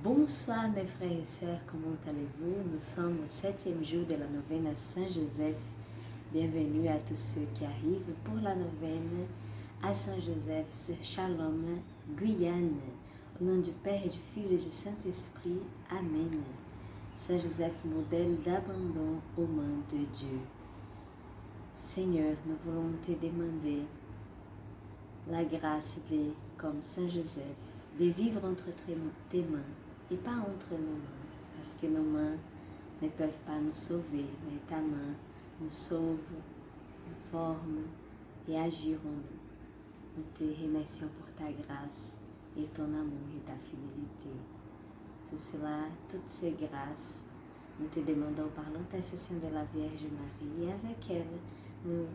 Bonsoir mes frères et sœurs, comment allez-vous? Nous sommes au 7e jour de la neuvaine à Saint-Joseph. Bienvenue à tous ceux qui arrivent pour la neuvaine à Saint-Joseph sur Shalom, Guyane. Au nom du Père et du Fils et du Saint-Esprit, Amen. Saint-Joseph, modèle d'abandon aux mains de Dieu. Seigneur, nous voulons te demander la grâce de, comme Saint-Joseph, de vivre entre tes mains et pas entre nos mains, parce que nos mains ne peuvent pas nous sauver, mais ta main nous sauve, nous forme et agit en nous. Nous te remercions pour ta grâce et ton amour et ta fidélité. Tout cela, toutes ces grâces, nous te demandons par l'intercession de la Vierge Marie, et avec elle, nous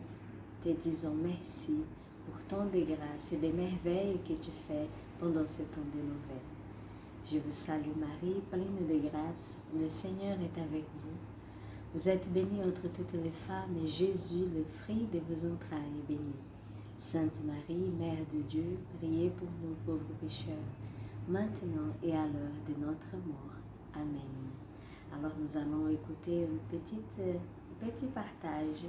te disons merci pour tant de grâces et de merveilles que tu fais pendant ce temps de Noël. Je vous salue Marie, pleine de grâce, le Seigneur est avec vous. Vous êtes bénie entre toutes les femmes, et Jésus, le fruit de vos entrailles, est béni. Sainte Marie, Mère de Dieu, priez pour nous pauvres pécheurs, maintenant et à l'heure de notre mort. Amen. Alors nous allons écouter un petit partage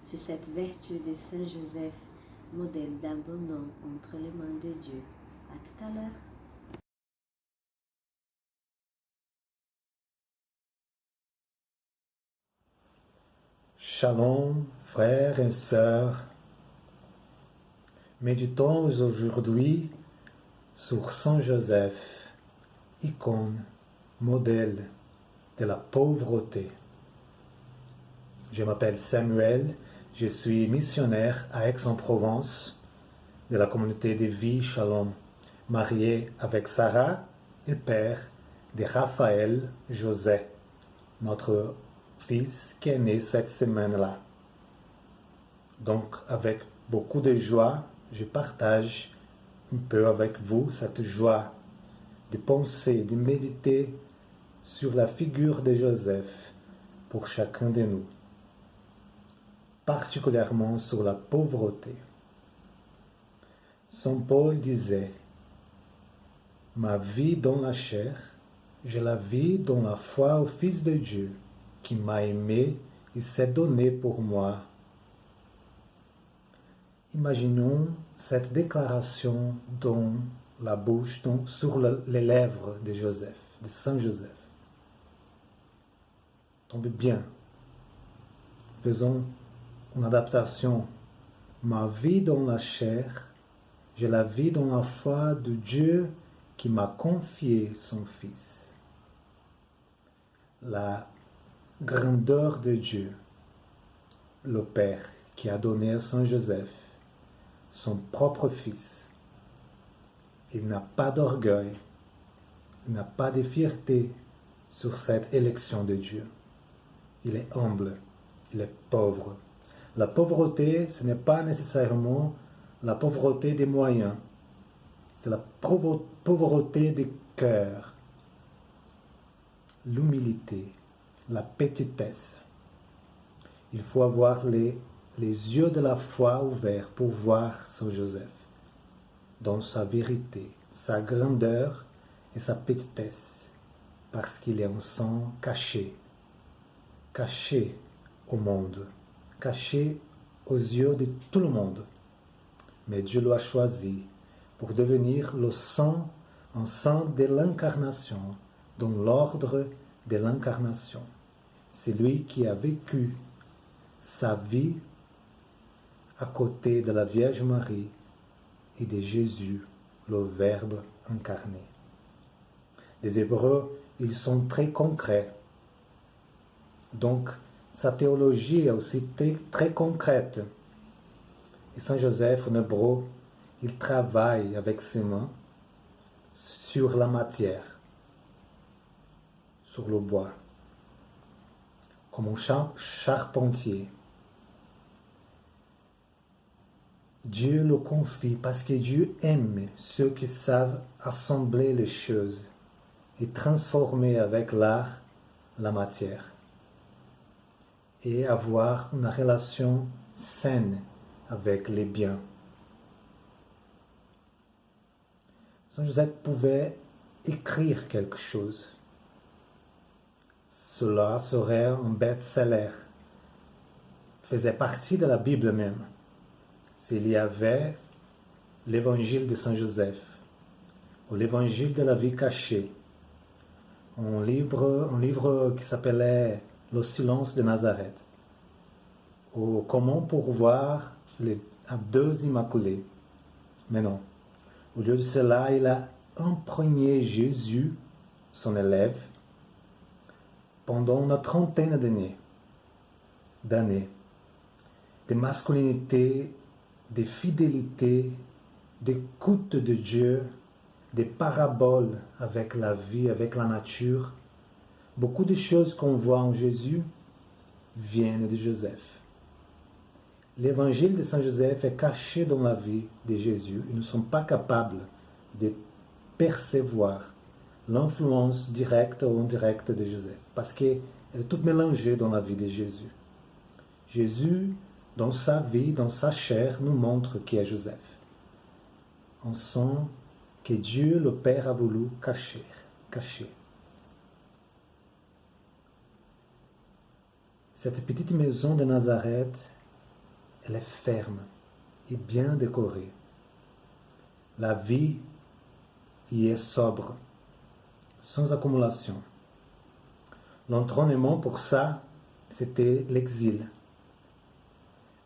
sur cette vertu de Saint Joseph, modèle d'abandon entre les mains de Dieu. À tout à l'heure. Shalom, frères et sœurs. Méditons aujourd'hui sur Saint Joseph, icône, modèle de la pauvreté. Je m'appelle Samuel, je suis missionnaire à Aix-en-Provence de la communauté de vie Shalom, marié avec Sarah et père de Raphaël José, notre fils qui est né cette semaine-là. Donc, avec beaucoup de joie, je partage un peu avec vous cette joie de penser, de méditer sur la figure de Joseph pour chacun de nous, particulièrement sur la pauvreté. Saint Paul disait « Ma vie dans la chair, je la vis dans la foi au Fils de Dieu, qui m'a aimé et s'est donné pour moi. » Imaginons cette déclaration dans la bouche, sur les lèvres de Joseph, de Saint Joseph. Tombez bien. Faisons une adaptation. Ma vie dans la chair, je la vis dans la foi de Dieu qui m'a confié son Fils. La grandeur de Dieu, le Père qui a donné à Saint Joseph son propre Fils. Il n'a pas d'orgueil, il n'a pas de fierté sur cette élection de Dieu. Il est humble, il est pauvre. La pauvreté, ce n'est pas nécessairement la pauvreté des moyens, c'est la pauvreté des cœurs, l'humilité, la petitesse. Il faut avoir les yeux de la foi ouverts pour voir Saint Joseph dans sa vérité, sa grandeur et sa petitesse, parce qu'il est un sang caché au monde, caché aux yeux de tout le monde. Mais Dieu l'a choisi pour devenir le sang, un sang de l'incarnation, dans l'ordre de l'incarnation. C'est lui qui a vécu sa vie à côté de la Vierge Marie et de Jésus, le Verbe incarné. Les Hébreux, ils sont très concrets. Donc, sa théologie est aussi très concrète. Et Saint Joseph, en hébreu, il travaille avec ses mains sur la matière, sur le bois, comme un charpentier. Dieu le confie parce que Dieu aime ceux qui savent assembler les choses et transformer avec l'art la matière et avoir une relation saine avec les biens. Saint Joseph pouvait écrire quelque chose. Cela serait un best-seller, faisait partie de la Bible même. S'il y avait l'évangile de Saint Joseph, ou l'évangile de la vie cachée, un livre qui s'appelait Le silence de Nazareth, ou Comment pourvoir à deux immaculés. Mais non, au lieu de cela, il a imprégné Jésus, son élève, pendant une trentaine d'années, de masculinité, de fidélité, d'écoute de Dieu, des paraboles avec la vie, avec la nature. Beaucoup de choses qu'on voit en Jésus viennent de Joseph. L'évangile de Saint Joseph est caché dans la vie de Jésus. Ils ne sont pas capables de percevoir l'influence directe ou indirecte de Joseph, parce qu'elle est toute mélangée dans la vie de Jésus. Jésus, dans sa vie, dans sa chair, nous montre qui est Joseph. On sent que Dieu, le Père, a voulu cacher. Cette petite maison de Nazareth, elle est ferme et bien décorée. La vie y est sobre, sans accumulation. L'entraînement pour ça, c'était l'exil,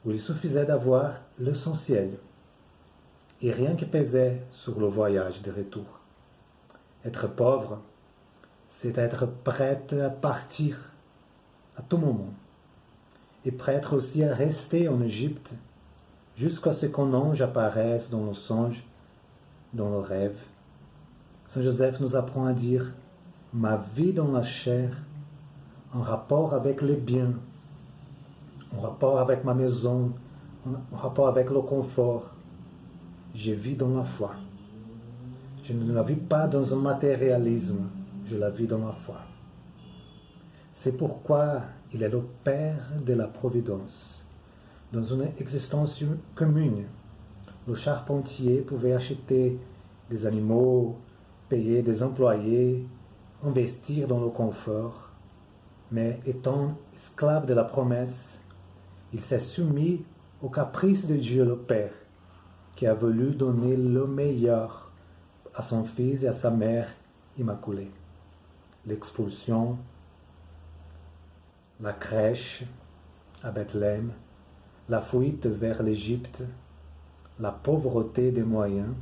où il suffisait d'avoir l'essentiel et rien qui pesait sur le voyage de retour. Être pauvre, c'est être prête à partir à tout moment et prête aussi à rester en Égypte jusqu'à ce qu'un ange apparaisse dans le songe, dans le rêve. Saint Joseph nous apprend à dire « Ma vie dans la chair, en rapport avec les biens, en rapport avec ma maison, en rapport avec le confort, je vis dans la foi. Je ne la vis pas dans un matérialisme, je la vis dans la foi. » C'est pourquoi il est le Père de la Providence. Dans une existence commune, le charpentier pouvait acheter des animaux, payer des employés, investir dans le confort, mais étant esclave de la promesse, il s'est soumis au caprice de Dieu le Père, qui a voulu donner le meilleur à son fils et à sa mère immaculée. L'expulsion, la crèche à Bethléem, la fuite vers l'Égypte, la pauvreté des moyens.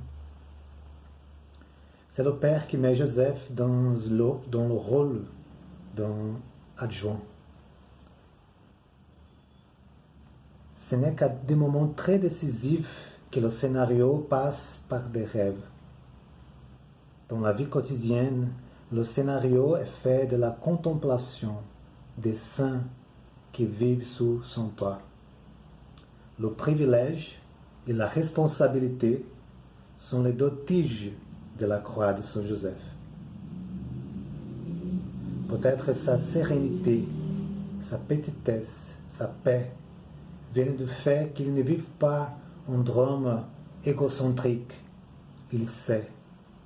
C'est le Père qui met Joseph dans le rôle d'un adjoint. Ce n'est qu'à des moments très décisifs que le scénario passe par des rêves. Dans la vie quotidienne, le scénario est fait de la contemplation des saints qui vivent sous son toit. Le privilège et la responsabilité sont les deux tiges de la croix de Saint Joseph. Peut-être sa sérénité, sa petitesse, sa paix viennent du fait qu'il ne vive pas un drame égocentrique. Il sait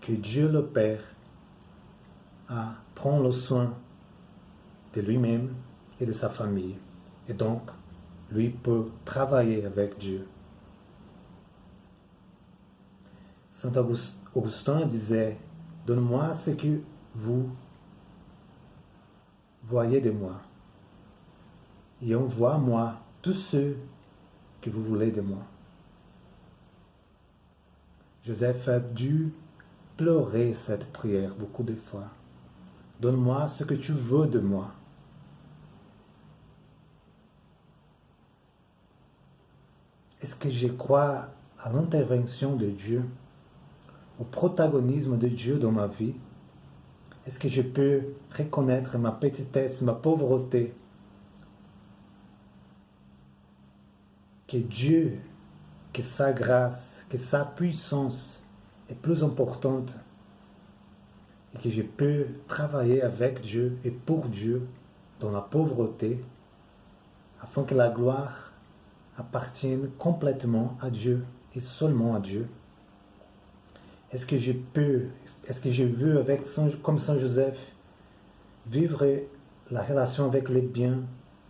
que Dieu le Père prend le soin de lui-même et de sa famille, et donc lui peut travailler avec Dieu. Saint Augustin disait « Donne-moi ce que vous voyez de moi, et envoie-moi tous ceux que vous voulez de moi. » Joseph a dû pleurer cette prière beaucoup de fois. « Donne-moi ce que tu veux de moi. » Est-ce que je crois à l'intervention de Dieu, au protagonisme de Dieu dans ma vie? Est-ce que je peux reconnaître ma petitesse, ma pauvreté? Que Dieu, que sa grâce, que sa puissance est plus importante et que je peux travailler avec Dieu et pour Dieu dans la pauvreté afin que la gloire appartienne complètement à Dieu et seulement à Dieu. est-ce que j'ai vu comme Saint Joseph, vivre la relation avec les biens,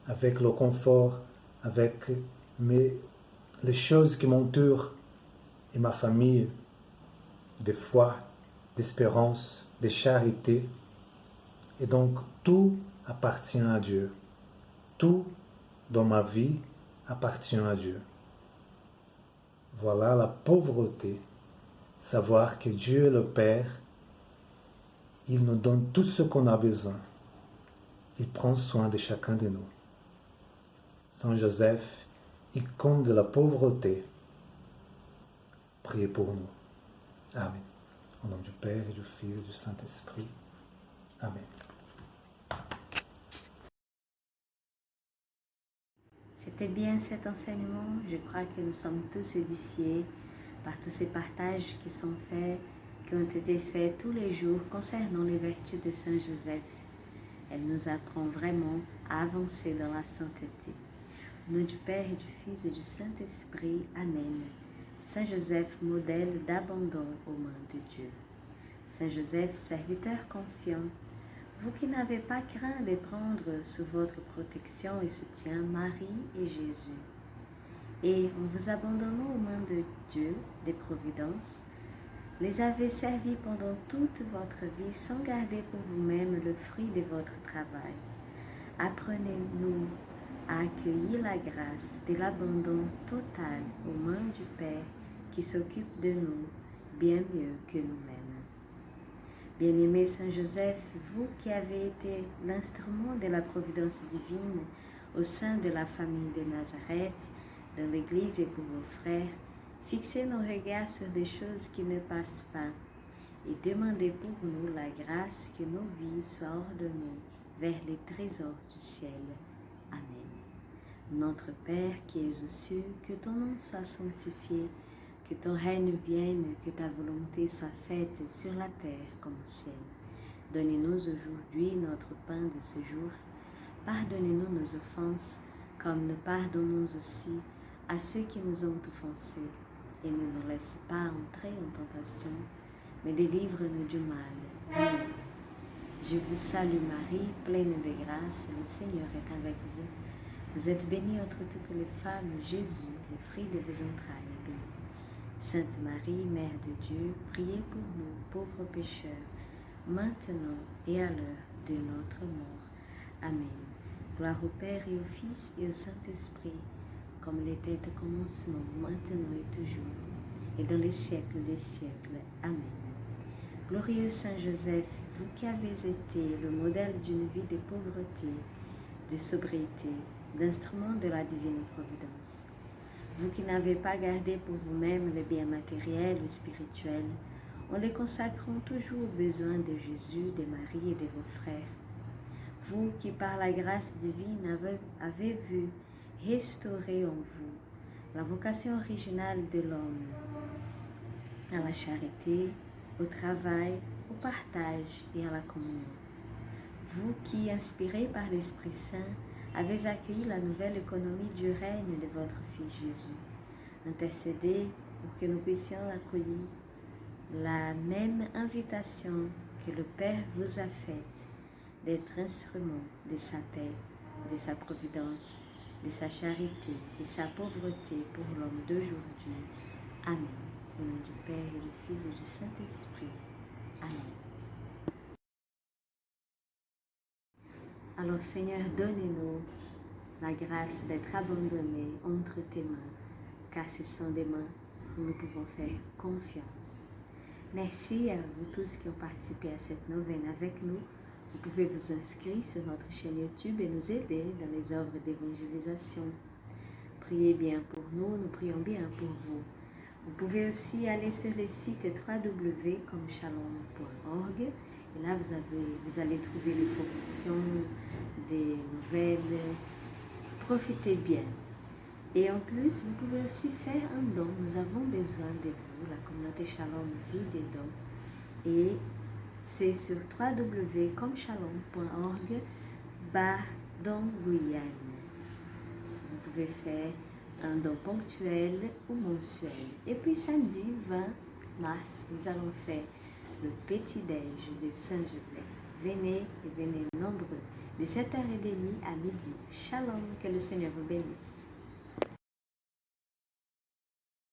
avec le confort, avec les choses qui m'entourent et ma famille, de foi, d'espérance, de charité. Et donc, tout appartient à Dieu. Tout dans ma vie appartient à Dieu. Voilà la pauvreté, savoir que Dieu est le Père, il nous donne tout ce qu'on a besoin. Il prend soin de chacun de nous. Saint Joseph, icône de la pauvreté, priez pour nous. Amen. Au nom du Père et du Fils et du Saint-Esprit. Amen. C'était bien cet enseignement. Je crois que nous sommes tous édifiés par tous ces partages qui sont faits, qui ont été faits tous les jours concernant les vertus de Saint Joseph. Elle nous apprend vraiment à avancer dans la sainteté. Au nom du Père et du Fils et du Saint-Esprit. Amen. Saint Joseph, modèle d'abandon aux mains de Dieu. Saint Joseph, serviteur confiant, vous qui n'avez pas craint de prendre sous votre protection et soutien Marie et Jésus, et en vous abandonnant aux mains de Dieu, des providences, les avez servis pendant toute votre vie sans garder pour vous-même le fruit de votre travail. Apprenez-nous à accueillir la grâce de l'abandon total aux mains du Père qui s'occupe de nous bien mieux que nous-mêmes. Bien-aimé Saint Joseph, vous qui avez été l'instrument de la providence divine au sein de la famille de Nazareth, dans l'Église et pour vos frères, fixez nos regards sur des choses qui ne passent pas et demandez pour nous la grâce que nos vies soient ordonnées vers les trésors du ciel. Amen. Notre Père qui es aux cieux, que ton nom soit sanctifié, que ton règne vienne, que ta volonté soit faite sur la terre comme au ciel. Donnez-nous aujourd'hui notre pain de ce jour. Pardonnez-nous nos offenses, comme nous pardonnons aussi à ceux qui nous ont offensés. Et ne nous laisse pas entrer en tentation, mais délivre-nous du mal. Amen. Je vous salue Marie, pleine de grâce, le Seigneur est avec vous. Vous êtes bénie entre toutes les femmes, Jésus, le fruit de vos entrailles, est béni. Sainte Marie, Mère de Dieu, priez pour nous, pauvres pécheurs, maintenant et à l'heure de notre mort. Amen. Gloire au Père et au Fils et au Saint-Esprit, comme il était au commencement, maintenant et toujours, et dans les siècles des siècles. Amen. Glorieux Saint Joseph, vous qui avez été le modèle d'une vie de pauvreté, de sobriété, d'instrument de la divine providence, vous qui n'avez pas gardé pour vous-même les biens matériels ou spirituels, en les consacrant toujours aux besoins de Jésus, de Marie et de vos frères, vous qui par la grâce divine avez vu restaurer en vous la vocation originale de l'homme à la charité, au travail, au partage et à la communion. Vous qui, inspirés par l'Esprit Saint, avez accueilli la nouvelle économie du règne de votre Fils Jésus, intercédez pour que nous puissions accueillir la même invitation que le Père vous a faite d'être instrument de sa paix, de sa providence, de sa charité, de sa pauvreté pour l'homme d'aujourd'hui. Amen. Au nom du Père et du Fils et du Saint-Esprit. Amen. Alors Seigneur, donne-nous la grâce d'être abandonnés entre tes mains, car ce sont des mains où nous pouvons faire confiance. Merci à vous tous qui ont participé à cette neuvaine avec nous. Vous pouvez vous inscrire sur notre chaîne YouTube et nous aider dans les œuvres d'évangélisation. Priez bien pour nous, nous prions bien pour vous. Vous pouvez aussi aller sur le site www.comshalom.org et là vous allez trouver des formations, des nouvelles. Profitez bien. Et en plus, vous pouvez aussi faire un don. Nous avons besoin de vous. La communauté Shalom vit des dons. Et c'est sur www.comshalom.org/don Guyane. Vous pouvez faire un don ponctuel ou mensuel. Et puis samedi 20 mars, nous allons faire le petit-déj de Saint-Joseph. Venez et venez nombreux, de 7h30 à midi. Shalom, que le Seigneur vous bénisse.